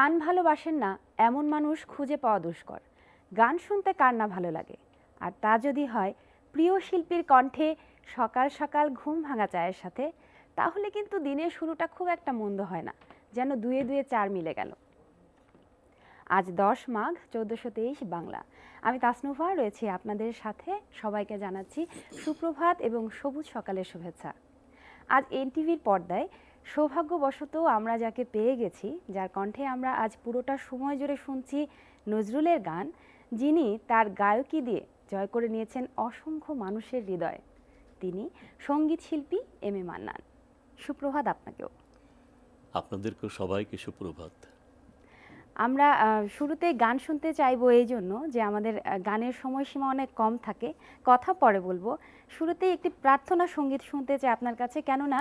গান ভালোবাসেন না এমন মানুষ খুঁজে পাওয়া দুষ্কর। গান শুনতে কার না ভালো লাগে, আর তা যদি হয় প্রিয় শিল্পীর কণ্ঠে সকাল সকাল ঘুম ভাঙা চায়ের সাথে, তাহলে কিন্তু দিনের শুরুটা খুব একটা মন্দ হয় না, যেন দুয়ে দুয়ে চার মিলে গেল। আজ 10 মাঘ 1423 বাংলা। আমি তাসনুভা রয়েছি আপনাদের সাথে। সবাইকে জানাচ্ছি সুপ্রভাত এবং সবুজ সকালের শুভেচ্ছা। আজ এনটিভির পর্দায় সৌভাগ্যবশত আমরা যাকে পেয়ে গেছি, যার কণ্ঠে আমরা আজ পুরোটা সময় জুড়ে শুনছি নজরুলের গান, যিনি তার গায়কী দিয়ে জয় করে নিয়েছেন অসংখ্য মানুষের হৃদয়, তিনি সঙ্গীত শিল্পী এম এ মান্নান। সুপ্রভাত আপনাকেও। আপনাদেরকেও সবাইকে সুপ্রভাত। আমরা শুরুতে গান শুনতে চাইবো এই জন্য যে আমাদের গানের সময়সীমা অনেক কম থাকে, কথা পরে বলবো। শুরুতেই একটি প্রার্থনা সঙ্গীত শুনতে চাই আপনার কাছে, কেননা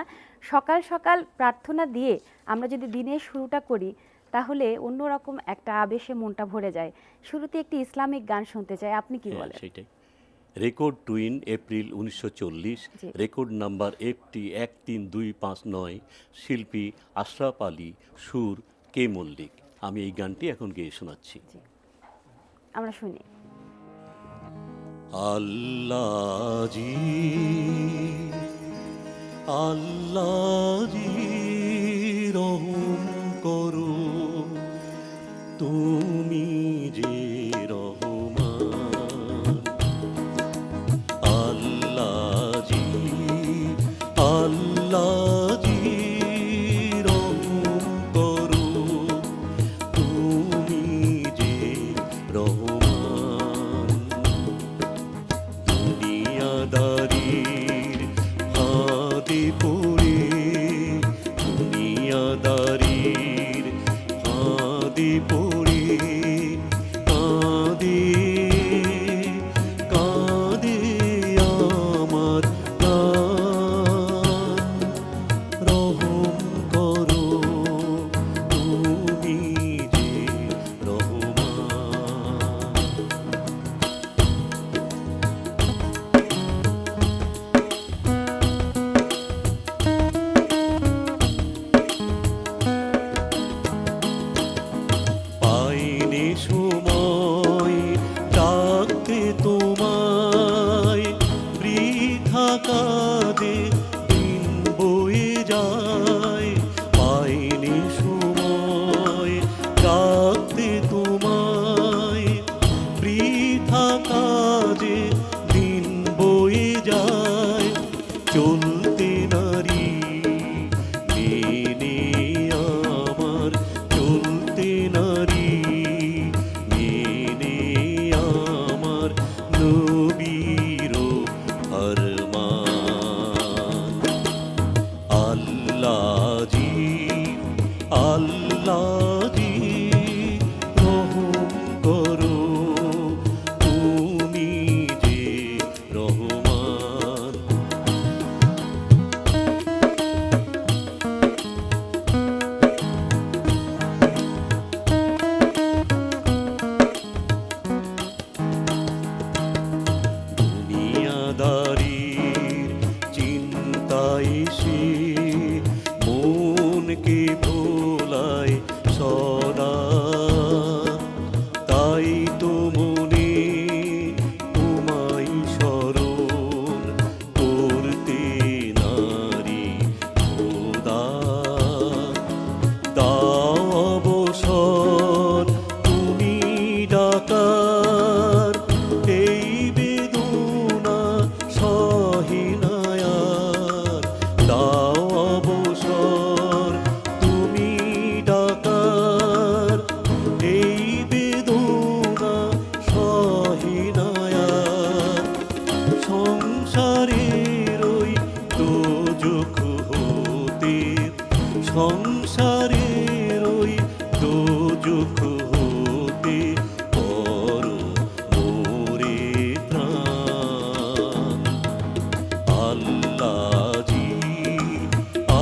সকাল সকাল প্রার্থনা দিয়ে আমরা যদি দিনের শুরুটা করি তাহলে অন্যরকম একটা আবেশে মনটা ভরে যায়। শুরুতে একটি ইসলামিক গান শুনতে চাই, আপনি কি বলেন? সেটাই। Record twin April 1940, record number FT 13259, শিল্পী আশরাফ আলী, সুর কে মল্লিক। আমি এই গানটি এখন গেয়ে শোনাচ্ছি। আমরা শুনি। আল্লাহজি আল্লাহজি রহম করো, তুমি যে রহমান। আল্লাহজি আল্লাহজি রহম করো, তুমি যে রহমান। দুনিয়াদারির ফাঁদে পড়ে, দুনিয়াদারির ফাঁদে পড়ে কাঁদে কাঁদে আমার প্রাণ। রহম করো, তুমি যে রহমান। পাইনি সময় ডাকতে তোমায়, বৃথা কাঁদে দিন বয়ে যায়। পাইনি সময় ডাকতে তোমায়, বৃথা কাঁদে দিন বয়ে যায়। চলতে নারী মেনে আমার, চলতে নারী মেনে আমার নবীর ফরমান। আল্লাহজি আল্লাহজি রহম করো, তুমি যে রহমান। দুনিয়াদারির চিন্তায় সে মনকে ভোলায় সদা, তাই তো মনে তোমায় স্মরণ করতে নারী খোদা। দাও অবসর তুমি ডাকার, এই বেদনা সহিনায়ার। দাও অবসর তুমি ডাকার, এই বেদনা সহিনায়ার। সংসারের ওই দোজখ হতে, সংসারের ওই দোজখ হতে করো মোরে ত্রাণ। আল্লাহজি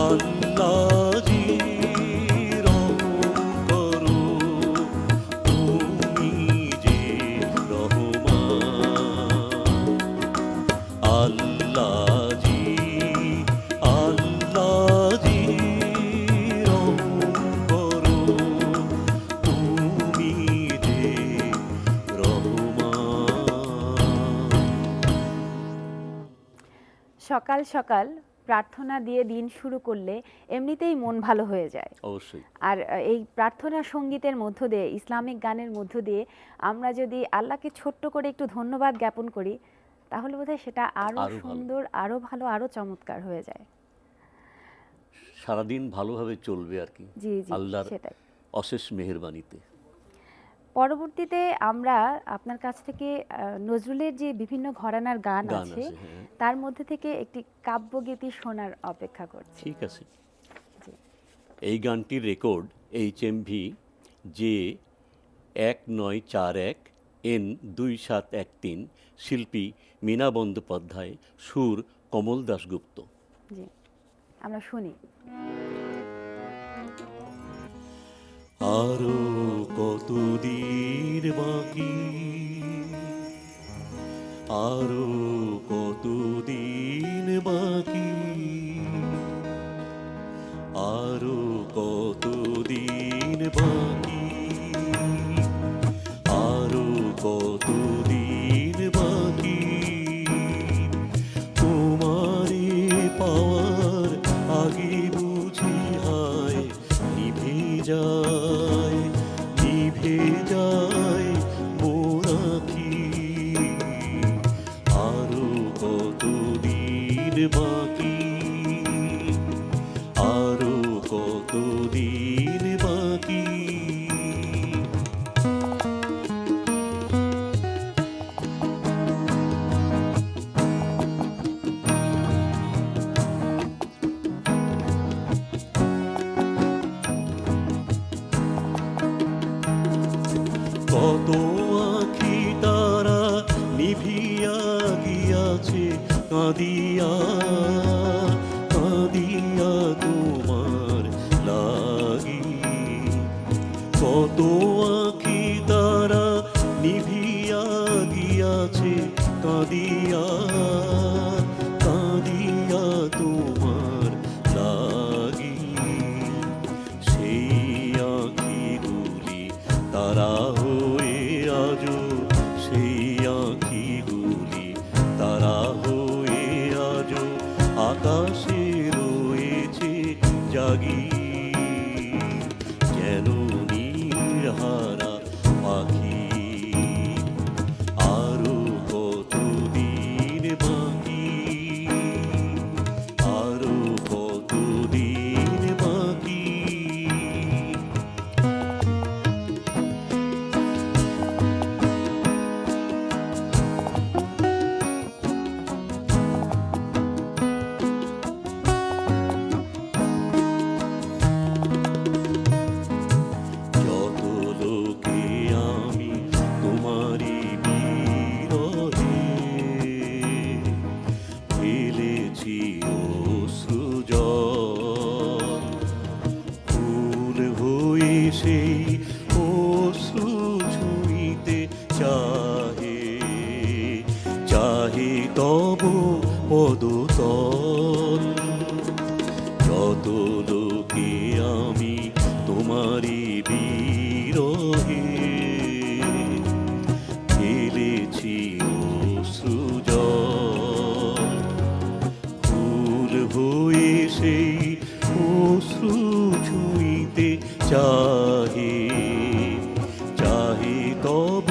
আল্লাহজি রহম করো, সকাল সকাল প্রার্থনা দিয়ে দিন শুরু করলে এমনিতেই মন ভালো হয়ে যায়। অবশ্যই। আর এই প্রার্থনা সঙ্গীতের মধ্য দিয়ে, ইসলামিক গানের মধ্য দিয়ে আমরা যদি আল্লাহকে ছোট্ট করে একটু ধন্যবাদ জ্ঞাপন করি, তাহলে বোধহয় সেটা আরো আরো ভালো। সুন্দর, আরো ভালো, আরো চমৎকার হয়ে যায়। সারাদিন ভালোভাবে চলবে আর কি, জি জি, আল্লাহর সেটাই। অশেষ মেহেরবানিতে। পরবর্তীতে আমরা আপনার কাছ থেকে নজরুলের যে বিভিন্ন ঘরানার গান গান আছে, আছে, হ্যাঁ। তার মধ্যে থেকে একটি কাব্যগীতি শোনার অপেক্ষা করছি। ঠিক আছে। জি। এই গানটির রেকর্ড HMV যে 1941 N 2713, শিল্পী মীনা বন্দ্যোপাধ্যায়, সুর কমল দাশগুপ্ত। জি, আমরা শুনি। আরো কতদিন বাকি, আরো কতদিন বাকি, আরো কতদিন বাকি, আরো কতদিন বাকি, তোমারে পাওয়ার আগে বুঝি হায় নিভে যায়, নিভে যায় মোর আঁখি, আরো কতদিন বাকি, আরো কতদিন বাকি। কত আঁখি তারা নিভিয়া গিয়াছে কাঁদিয়া, কাঁদিয়া তোমার লাগি, কত আঁখি তারা নিভিয়া গিয়াছে কাঁদিয়া, কাঁদিয়া তোমার লাগি, সেই আঁখিগুলি তারা হয়ে আজো, সেই আঁখিগুলি তারা হয়ে আজো আকাশে রয়েছে জাগি, যেন নীরহারা পাখি, আরো কতদিন বাকি, আরো কতদিন বাকি। যত লোকে আমি তোমারি বিরহে ফেলেছি অশ্রুজল, ফুল হয়ে সেই অশ্রু ছুঁইতে চাহে, চাহে তব পদতল, যত লোকে আমি তোমারি বিরহে ফেলেছি অশ্রুজল, ফুল হয়ে সেই অশ্রু ছুঁইতে চাহে, চাহে তব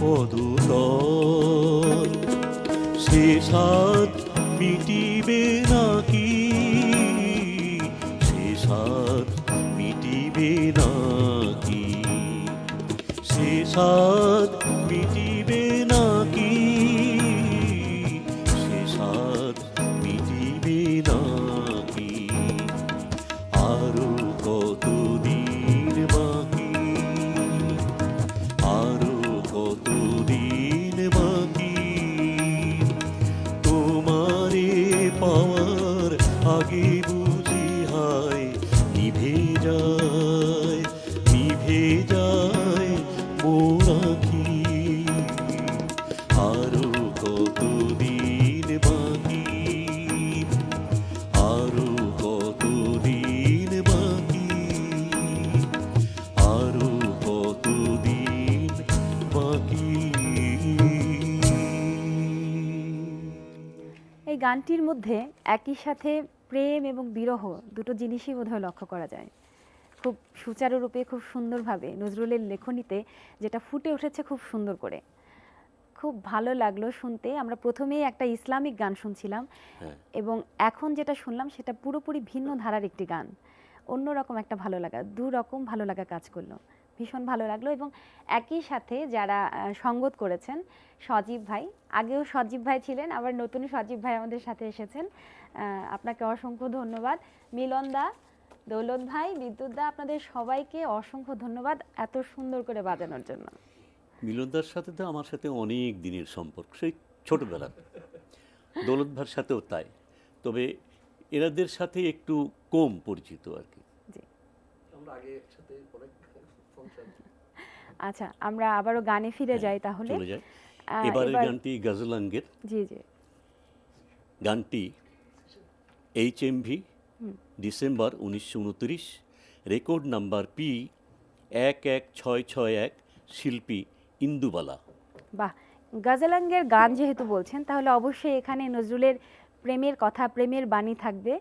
পদতল, সে সাধ মিটিবে নাকি, সে সাধ মিটিবে নাকি, সে সাধ মিটিবে নাকি, সে সাধ মিটিবে নাকি, আরো কতদিন বাকি, আরো কতদিন বাকি, তোমারে পাওয়ার আগে বুঝি হায় নিভে যায়, নিভে যায় মোর আঁখি, গানটির মধ্যে একই সাথে প্রেম এবং বিরহ দুটো জিনিসই বোধহয় লক্ষ্য করা যায়। খুব সুচারুরূপে, খুব সুন্দরভাবে নজরুলের লেখনীতে যেটা ফুটে উঠেছে খুব সুন্দর করে। খুব ভালো লাগলো শুনতে। আমরা প্রথমেই একটা ইসলামিক গান শুনছিলাম এবং এখন যেটা শুনলাম সেটা পুরোপুরি ভিন্ন ধারার একটি গান। অন্যরকম একটা ভালো লাগা, দুরকম ভালো লাগা কাজ করলো। ভীষণ ভালো লাগলো। এবং একই সাথে যারা সঙ্গত করেছেন, সজীব ভাই, আগেও সজীব ভাই ছিলেন, আবার নতুন সজীব ভাই আমাদের সাথে এসেছেন, আপনাকে অসংখ্য ধন্যবাদ। মিলন দা, দৌলত ভাই, বিদ্যুৎ দা, আপনাদের সবাইকে অসংখ্য ধন্যবাদ এত সুন্দর করে বাজানোর জন্য। মিলনদার সাথে তো আমার সাথে অনেক দিনের সম্পর্ক, সেই ছোটবেলার। দৌলত ভাইয়ের সাথেও তাই, তবে এনাদের সাথে একটু কম পরিচিত আর কি। আচ্ছা, আমরা আবারও গানে ফিরে যাই তাহলে। চলে যাই। এবারের গানটি গজলাঙ্গের। জি জি। গানটি HMV, December 1929, record number P11661, শিল্পী ইন্দুবালা। বাহ, গজলাঙ্গের গান যেহেতু বলছেন তাহলে অবশ্যই এখানে নজরুলের প্রেমের কথা, প্রেমের বাণী থাকবে।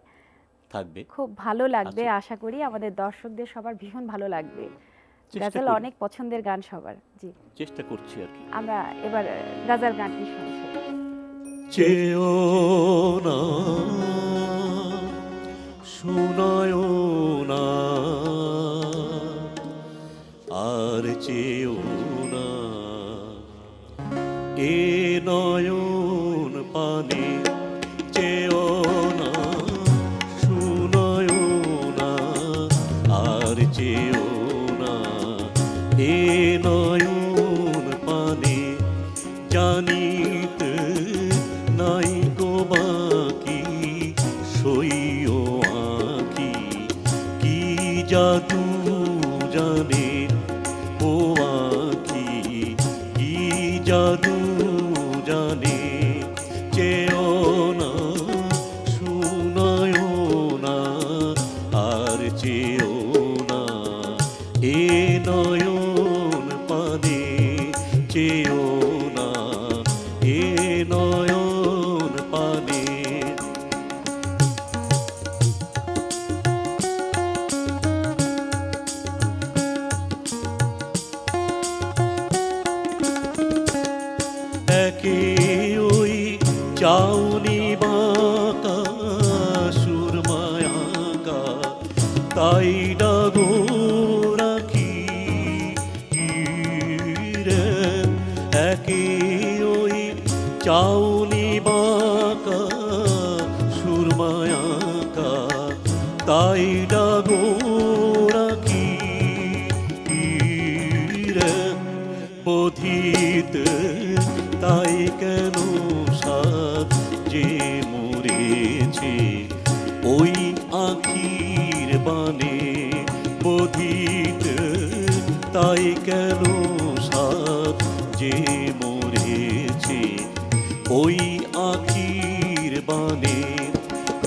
খুব ভালো লাগবে, আশা করি আমাদের দর্শকদের সবার ভীষণ ভালো লাগবে। গজল অনেক পছন্দের গান সবার। জি, চেষ্টা করছি আর কি। আমরা এবার গজল গানটি শুনছি। চেও না, শোনায় না, আর চেও না এ নয়ন পানে। চেও না, শোনায় না, আর চেও না এ নয়ন পানে। জানিতে নাই গো বাকি সইও আঁকি, কি জাদু জানে ও আঁকি, কি জাদু জানে। চেও না, শোনায় না, আর চেও না এ নয়ন পানে। চেও না এ নয়ন পানে। একে ওই চাউনি বাঁকা সুরমায়াকা, তাই ডাগো রাখি রে। একে ওই চাউনি বাঁকা সুরমায়াকা, তাই ডাগো রাখি রে। বধিত তাই কেন সাত যে মরেছে ওই আখির বানে। বধিত তাই কেন সাত যে মরেছে ওই আখির বানে।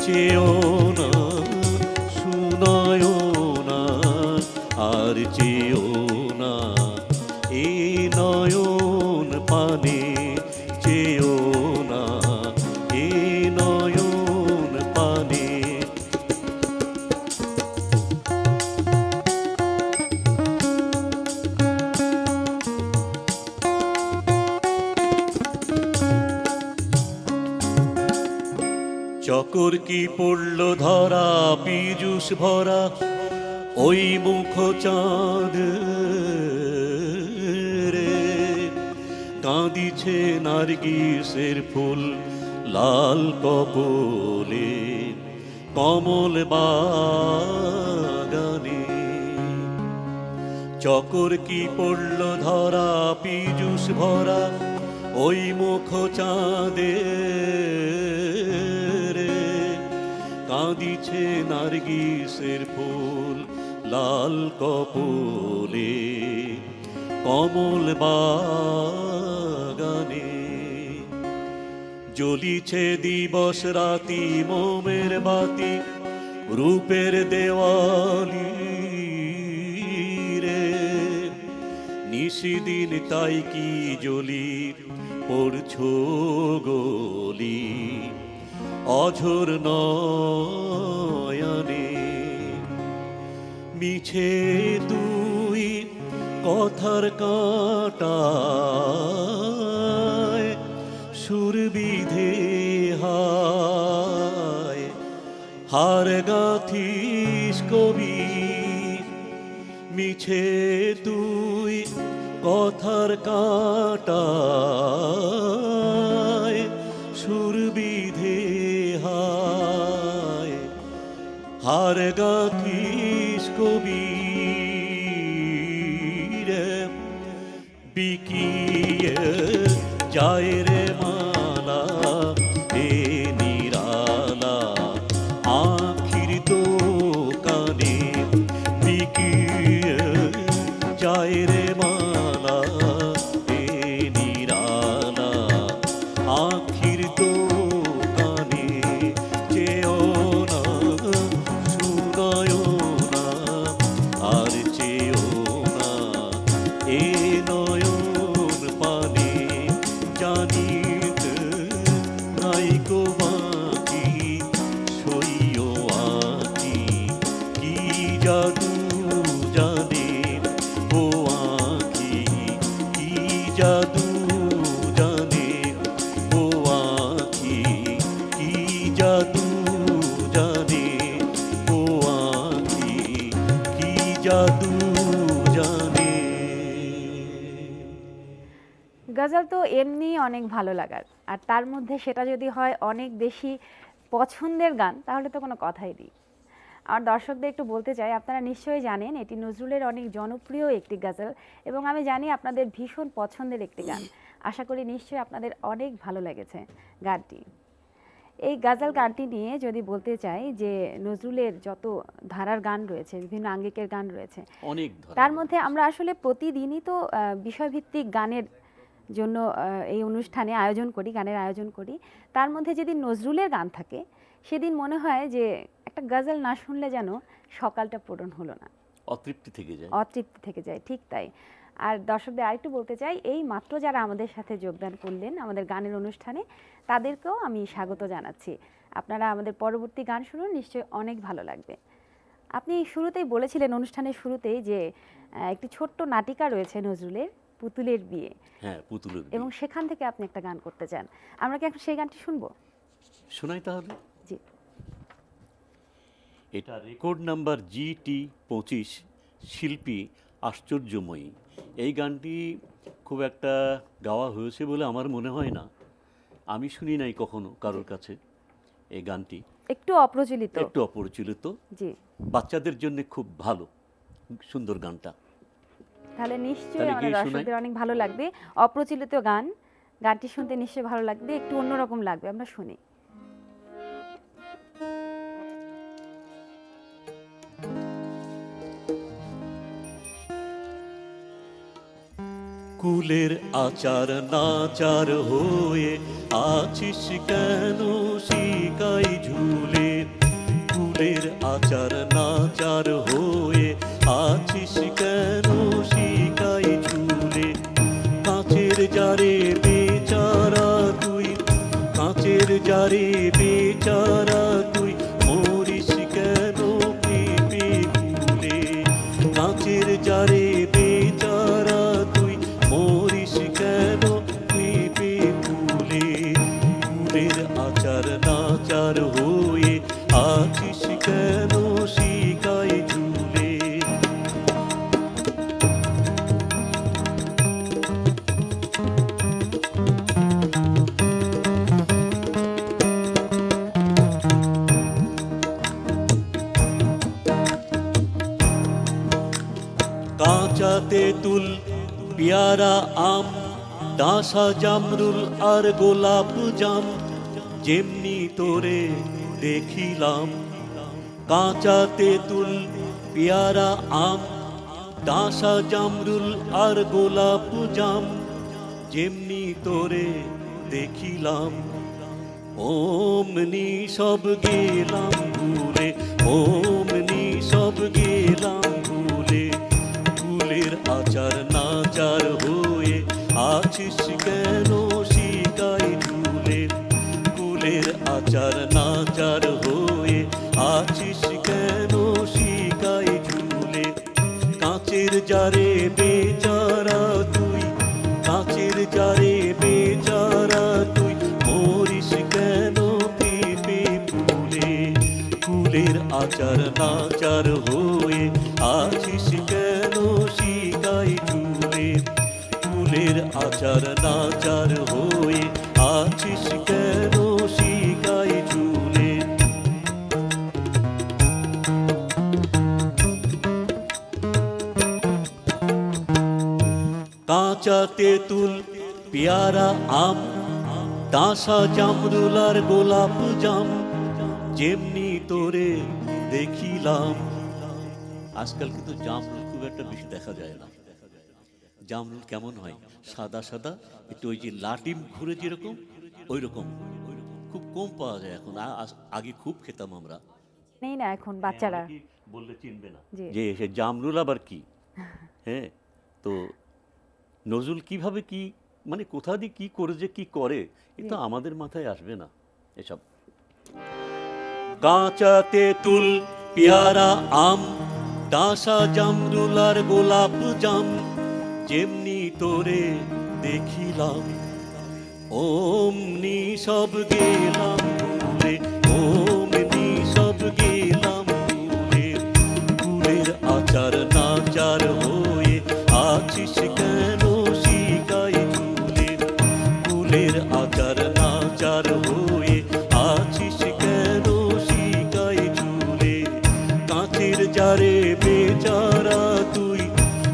চেও না, শোনায় না, আর চেও না এ নয়ন পানে। চেও না এ নয়ন পানে। চকর কি পড়ল ধরা, পীযুষ ভরা ওই মুখ চাঁদ রে। কাঁদিছে নার্গিসের ফুল লাল কপলে কমল বাগানে। চকর কি পড়ল ধরা, পীযুষ ভরা ওই মুখ চাঁদের। কাঁদিছে নার্গিসের ফুল লাল কপলে কমল বাগানে। জ্বলিছে দিবস রাতি মোমের বাতি রূপের দেওয়ালি রে। নিশিদিন তাই কি জ্বলি পড়ছো গলি, অঝোর নয়নে মিছে তুই কথার কাঁটায় সুর বিধে হায় হার গাথিস কবি মিছে তুই কথার কাঁটায় সুর বিধে হায় হার গাথিস কবি রে বিকিয়ে যায় রে মালা এ নিরালা আখির দোকানে বিকিয়ে যায় রে মালা এ নিরালা আখির দোকানে চেও না শুনায়ও না আর চেও না এ নয়ন পানে জানিতে নাইকো বাকি সইও আকি কি জাদু জানে ও আকি কি জাদু জানে ও আকি কি জাদু জানে ও আকি কি জাদু জানে। গজল তো এমনি অনেক ভালো লাগার, আর তার মধ্যে সেটা যদি হয় অনেক বেশি পছন্দের গান, তাহলে তো কোনো কথাই নেই। আমার দর্শকদের একটু বলতে চাই, আপনারা নিশ্চয়ই জানেন এটি নজরুলের অনেক জনপ্রিয় একটি গজল, এবং আমি জানি আপনাদের ভীষণ পছন্দের একটি গান। আশা করি নিশ্চয়ই আপনাদের অনেক ভালো লেগেছে গানটি। এই গজল গানটি নিয়ে যদি বলতে চাই যে নজরুলের যত ধারার গান রয়েছে, বিভিন্ন আঙ্গিকের গান রয়েছে, অনেক ধরনের। তার মধ্যে আমরা আসলে প্রতিদিনই তো বিষয়ভিত্তিক গানের জন্য এই অনুষ্ঠানে আয়োজন করি, গানের আয়োজন করি। তার মধ্যে যেদিন নজরুলের গান থাকে সেদিন মনে হয় যে একটা গজল না শুনলে যেন সকালটা পূরণ হলো না, অতৃপ্তি থেকে যায়। অতৃপ্তি থেকে যায়, ঠিক তাই। আর দর্শকদের আরেকটু বলতে চাই, এই মাত্র যারা আমাদের সাথে যোগদান করলেন আমাদের গানের অনুষ্ঠানে, তাদেরকেও আমি স্বাগত জানাচ্ছি। আপনারা আমাদের পরবর্তী গান শুনুন, নিশ্চয়ই অনেক ভালো লাগবে। আপনি শুরুতেই বলেছিলেন, অনুষ্ঠানের শুরুতেই, যে একটি ছোট্ট নাটিকা রয়েছে নজরুলের, পুতুলের বিয়ে, হ্যাঁ, পুতুলের বিয়ে। এবং সেখান থেকে আপনি একটা গান করতে চান। আমরা কি এখন সেই গানটি শুনবো? শোনাই তাহলে। জি। এটা রেকর্ড নাম্বার GT25, শিল্পী আশ্চর্যময়ী। এই গানটি খুব একটা গাওয়া হয়েছে বলে আমার মনে হয় না, আমি শুনি নাই কখনো কারোর কাছে। এই গানটি একটু অপ্রচলিত। একটু অপরিচিত, জি। বাচ্চাদের জন্য খুব ভালো, সুন্দর গানটা। তাহলে নিশ্চয়ই তাহলে আমাদের গিয়ে শোনাই? দর্শকদের অনেক ভালো লাগবে। অপ্রচলিত গান, গানটি শুনতে নিশ্চয়ই ভালো লাগবে, একটু অন্যরকম লাগবে। আমরা শুনি। কুলের আচার নাচার হয়ে আছিস কেন শিকাই ঝুলে, কুলের আচার নাচার হয়ে আছিস কেন শিকাই ঝুলে, কাঁচের জারে বেচারা তুই, কাঁচের জারে বেচারা তুই, মরিস কেন পেঁপে ফুলে, কাঁচের জারে বেচারা তুই, মরিস কেন পেঁপে ফুলে, কুলের আচার নাচার হয়ে আছিস কেন শিকাই ঝুলে। কাঁচা তেঁতুল, পেয়ারা আম, ডাঁসা জামরুল আর গোলাপ জাম, যেমনি তোরে দেখিলাম। কাঁচা তেঁতুল, পেয়ারা আম, ডাঁসা জামরুল আর গোলাপ জাম, যেমনি তোরে দেখিলাম। ওমনি সব গেলাম ভুলে, ওমনি সব গেলাম ভুলে, কুলের আচার নাচার হয়ে আছিস কেন শিকাই ঝুলে, কুলের আচার না আচার নাচার হয়ে আছিস কেন শিকাই চুলে, ফুলের আচার নাচার হয়ে আছিস কেন শিকাই চুলে। কাঁচা তেঁতুল পেয়ারা আম, তাসা জামরুল আর গোলাপ জাম, যেমনি তোরে দেখিলাম। আজকাল কিন্তু জামরুল খুব একটা বেশি দেখা যায় না। জামরুল কেমন হয়? সাদা সাদা, একটু ওই যে লাটিম ঘুরে যেরকম ওই রকম, খুব কম পাওয়া যায় এখন। আগে খুব খেতাম আমরা। নেই না এখন বাচ্চারা। অনেকেই বললে চিনবে না জি। যে সে জামরুল আবার কি। হ্যাঁ, তো নজরুল কিভাবে কি মানে কোথা দিয়ে কি করে যে কি করে এ তো আমাদের মাথায় আসবে না এসব। কাঁচা তেঁতুল পেয়ারা আম, তাসা জামরুল আর গোলাপ জাম, যেমনি তোরে দেখিলাম অমনি সব গেলাম ভুলে, অমনি সব গেলাম ভুলে। ফুলের আচার নাচার হয়ে আছিস কেন শিকাই চুলে, ফুলের আচার নাচার হয়ে আছিস কেন শিকাই চুলে। কাঁচের জারে বেচারা তুই,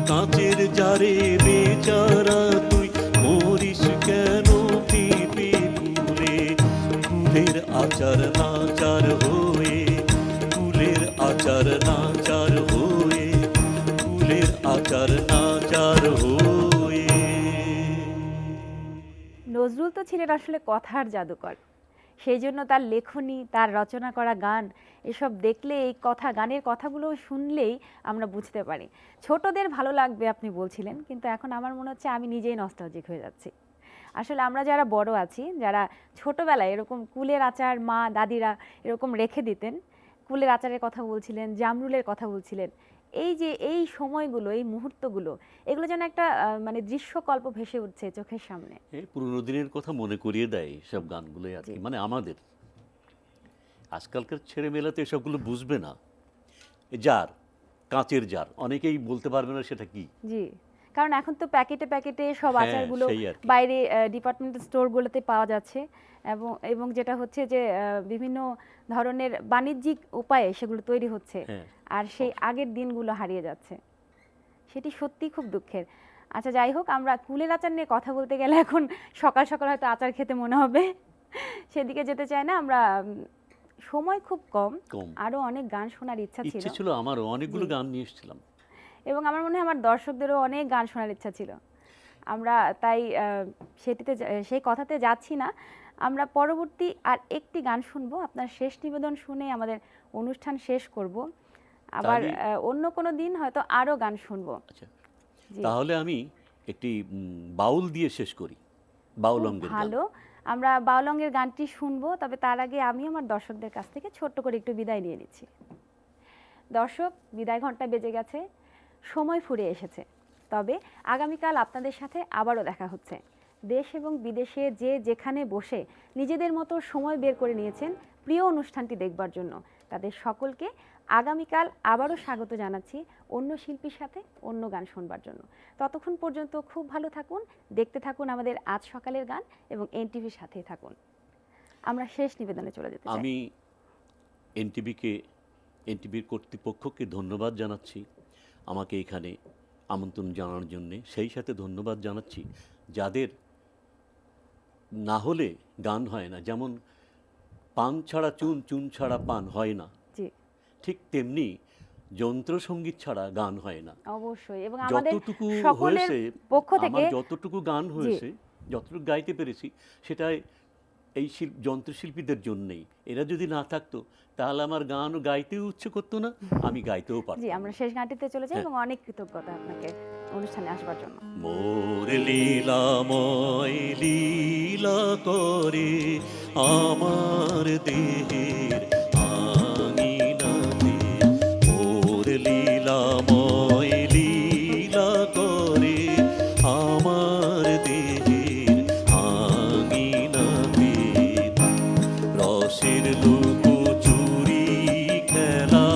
কাঁচের জারে বেচারা তুই, মরিস কেন পেঁপে ফুলে। ফুলের আচার নাচার হয়ে, ফুলের আচার নাচার হয়ে, ফুলের আচার নাচার হয়ে। নজরুল তো ছিলেন আসলে কথার জাদুকর। সেই জন্য তার লেখনী, তার রচনা করা গান এসব দেখলে, এই কথা গানের কথাগুলো শুনলেই আমরা বুঝতে পারি। ছোটদের ভালো লাগবে আপনি বলছিলেন, কিন্তু এখন আমার মনে হচ্ছে আমি নিজেই নস্টালজিক হয়ে যাচ্ছি। আসলে আমরা যারা বড় আছি, যারা ছোটবেলায় এরকম কুলের আচার মা দাদিরা এরকম রেখে দিতেন, কুলের আচারের কথা বলছিলেন, জামরুলের কথা বলছিলেন, এই যে এই সময়গুলো, এই মুহূর্তগুলো, এগুলো যেন একটা মানে দৃশ্যকল্প ভেসে উঠছে চোখের সামনে। এই পুরোনো দিনের কথা মনে করিয়ে দেয় সব গানগুলোই আর কি, মানে আমাদের। আজকালকার ছেলেমেয়েরা তো এসবগুলো বুঝবে না। জার, কাঁচের জার, অনেকেই বলতে পারবে না সেটা কি। জি, কারণ এখন তো প্যাকেটে প্যাকেটে সব হ্যাঁ, আচারগুলো সেই আর কি। বাইরে ডিপার্টমেন্টাল স্টোরগুলোতে পাওয়া যাচ্ছে, এবং এবং যেটা হচ্ছে যে বিভিন্ন ধরনের বাণিজ্যিক উপায়ে সেগুলো তৈরি হচ্ছে, হ্যাঁ। আর সেই আগের দিনগুলো হারিয়ে যাচ্ছে। সেটি সত্যি খুব দুঃখের। আচ্ছা, যাই হোক, আমরা কুলের আচার নিয়ে কথা বলতে গেলে এখন সকাল সকাল হয়তো আচার খেতে মনে হবে, সেদিকে যেতে চাই না আমরা। সময় খুব কম, কম। আরো অনেক গান শোনার ইচ্ছা ছিল, ইচ্ছে ছিল আমারও, অনেকগুলো গান নিয়ে এসেছিলাম। এবং আমার মনে হয় আমার দর্শকদেরও অনেক গান শোনার ইচ্ছা ছিল। আমরা তাই সেই কথাতে যাচ্ছি না। আমরা পরবর্তী আর একটি গান শুনবো, আপনার শেষ নিবেদন শুনে আমাদের অনুষ্ঠান শেষ করব। আবার অন্য কোনো দিন হয়তো আরো গান শুনবো। আচ্ছা, জি। তাহলে আমি একটি বাউল দিয়ে শেষ করি, বাউল খুব অঙ্গের গান। ভালো, আমরা বাউলঙ্গের গানটি শুনবো। তবে তার আগে আমি আমার দর্শকদের কাছ থেকে ছোট্ট করে একটু বিদায় নিয়ে নিচ্ছি। দর্শক, বিদায় ঘন্টা বেজে গেছে, সময় ফুরিয়ে এসেছে। তবে আগামীকাল আপনাদের সাথে আবারও দেখা হচ্ছে। দেশ এবং বিদেশে যে যেখানে বসে নিজেদের মতো সময় বের করে নিয়েছেন প্রিয় অনুষ্ঠানটি দেখবার জন্য, তাদের সকলকে আগামীকাল আবারও স্বাগত জানাচ্ছি অন্য শিল্পীর সাথে অন্য গান শুনবার জন্য। ততক্ষণ পর্যন্ত খুব ভালো থাকুন, দেখতে থাকুন আমাদের আজ সকালের গান, এবং এনটিভির সাথেই থাকুন। আমরা শেষ নিবেদনে চলে যেতে চাই। আমি এনটিভির কর্তৃপক্ষকে ধন্যবাদ জানাচ্ছি আমাকে এখানে আমন্ত্রণ জানানোর জন্যে। সেই সাথে ধন্যবাদ জানাচ্ছি যাদের না হলে গান হয় না, যেমন পান ছাড়া চুন, চুন ছাড়া পান হয় না, জি, ঠিক তেমনি যন্ত্রসঙ্গীত ছাড়া গান হয় না। অবশ্যই, এবং আমাদের যতটুকু সকলের হয়েছে, পক্ষ থেকে আমার যতটুকু গান হয়েছে, যতটুকু গাইতে পেরেছি, সেটাই এই যন্ত্রশিল্পীদের জন্যেই। এরা যদি না থাকতো তাহলে আমার গানও গাইতেও ইচ্ছে করতো না, আমি গাইতেও জি, পারতাম আমরা না। শেষ গানটিতে চলে যাই, হ্যাঁ। এবং অনেক কৃতজ্ঞতা আপনাকে অনুষ্ঠানে আসবার জন্য। মোর লীলাময় লীলা করে আমার দেহের আঙিনাতে, মোর লীলাময় লীলা করে আমার দেহের আঙিনাতে। রসের লুকোচুরি খেলা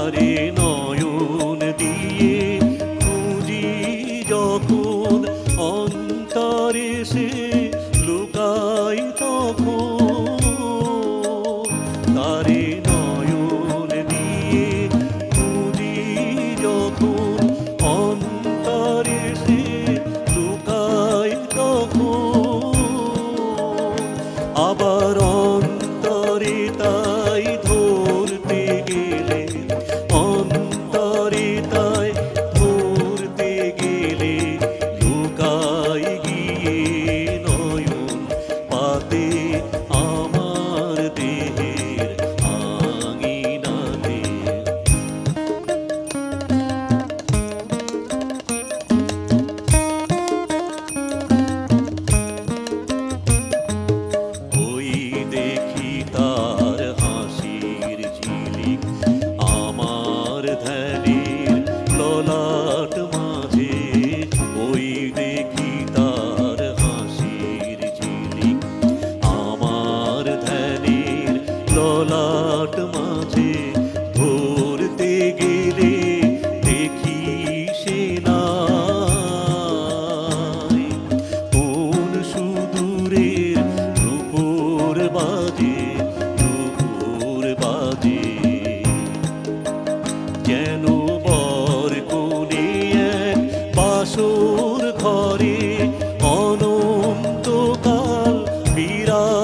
তারে নয়ন দিয়ে খুঁজি যখন, অন্তরে সে লুকাই তখন। তারে নয়ন দিয়ে খুঁজি যখন, অন্তরে সে লুকাই তখন। আবার অন্তরে তাই ধরতে গেলে, অন্তরে তাই ধরতে গেলে লুকাই গিয়ে নয়ন পাতে আমার দেহের আঙিনাতে। ওই দেখি তার হাসির ঝিলিক আমার ধ্যানের ললাট মাঝে। ওই দেখি তার হাসির ঝিলিক আমার ধ্যানের ললাট মাঝে। ধরতে গেলে দেখি সে নাই, কোন সুদূরের নূপুর বাজে, নূপুর বাজে। যেন বর কোনে এক বাসর ঘরে অনন্তকাল বিরাজ